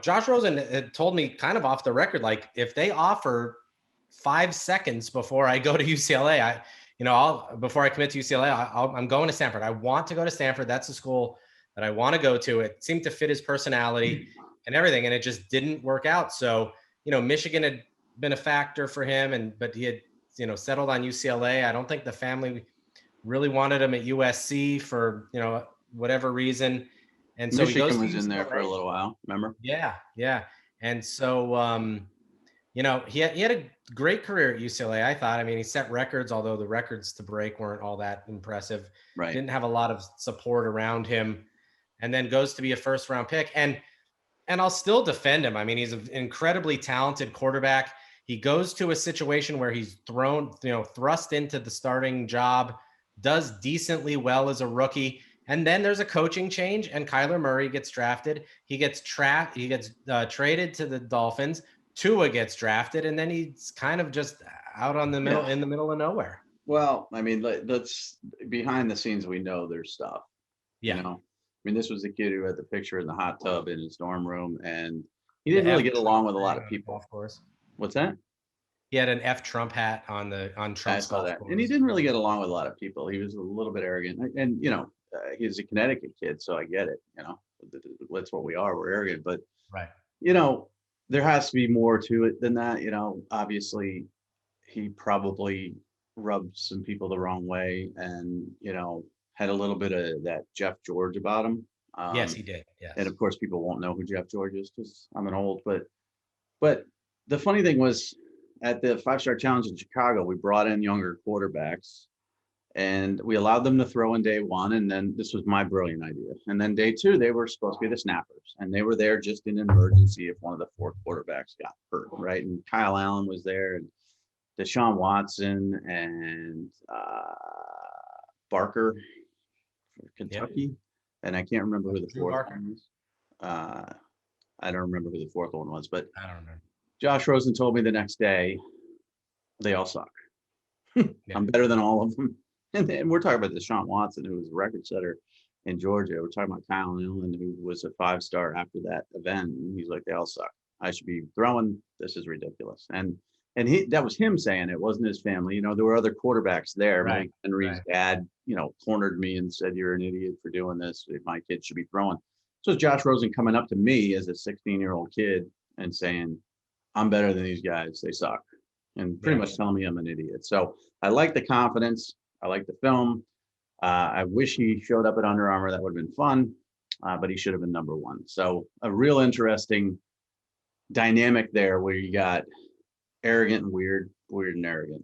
Josh Rosen had told me kind of off the record, like if they offer 5 seconds before I go to UCLA, before I commit to UCLA, I'm going to Stanford. I want to go to Stanford. That's the school that I want to go to. It seemed to fit his personality and everything, and it just didn't work out. So, Michigan had been a factor for him, but he had, settled on UCLA. I don't think the family really wanted him at USC for, whatever reason. And so he goes Michigan to was in there for a UCLA. little while, remember? Yeah, yeah. And so, he had a great career at UCLA, I thought. I mean, he set records, although the records to break weren't all that impressive. Right. Didn't have a lot of support around him, and then goes to be a first-round pick. And I'll still defend him. I mean, he's an incredibly talented quarterback. He goes to a situation where he's thrust into the starting job, does decently well as a rookie. And then there's a coaching change, and Kyler Murray gets drafted. He gets traded to the Dolphins. Tua gets drafted, and then he's kind of just out on the middle, in the middle of nowhere. Well, I mean, that's behind the scenes. We know there's stuff. Yeah. I mean, this was the kid who had the picture in the hot tub in his dorm room, and he didn't really get along with a lot of people. Of course. What's that? He had an F Trump hat on Trump's golf course. And he didn't really get along with a lot of people. He was a little bit arrogant, and he's a Connecticut kid, so I get it. That's what we are. We're arrogant, but right. There has to be more to it than that. Obviously, he probably rubbed some people the wrong way, and had a little bit of that Jeff George about him. Yes, he did. Yes. And of course, people won't know who Jeff George is because I'm an old. But the funny thing was, at the 5-Star Challenge in Chicago, we brought in younger quarterbacks, and we allowed them to throw in day one. And then this was my brilliant idea. And then day two, they were supposed to be the snappers, and they were there just in an emergency if one of the 4 quarterbacks got hurt, right? And Kyle Allen was there, and Deshaun Watson, and Barker for Kentucky. Yep. And I can't remember who the fourth one was. I don't remember who the fourth one was, but I don't remember. Josh Rosen told me the next day, they all suck. I'm better than all of them. And we're talking about Deshaun Watson, who was a record setter in Georgia. We're talking about Kyle Allen, who was a 5-star after that event. And he's like, they all suck. I should be throwing. This is ridiculous. And that was him saying it, wasn't his family. There were other quarterbacks there. Right. Mike Henry's dad, cornered me and said, you're an idiot for doing this. My kid should be throwing. So Josh Rosen coming up to me as a 16-year-old kid and saying, I'm better than these guys. They suck. And pretty much telling me I'm an idiot. So I like the confidence. I like the film. I wish he showed up at Under Armour. That would have been fun. But he should have been number 1. So a real interesting dynamic there where you got arrogant and weird and arrogant.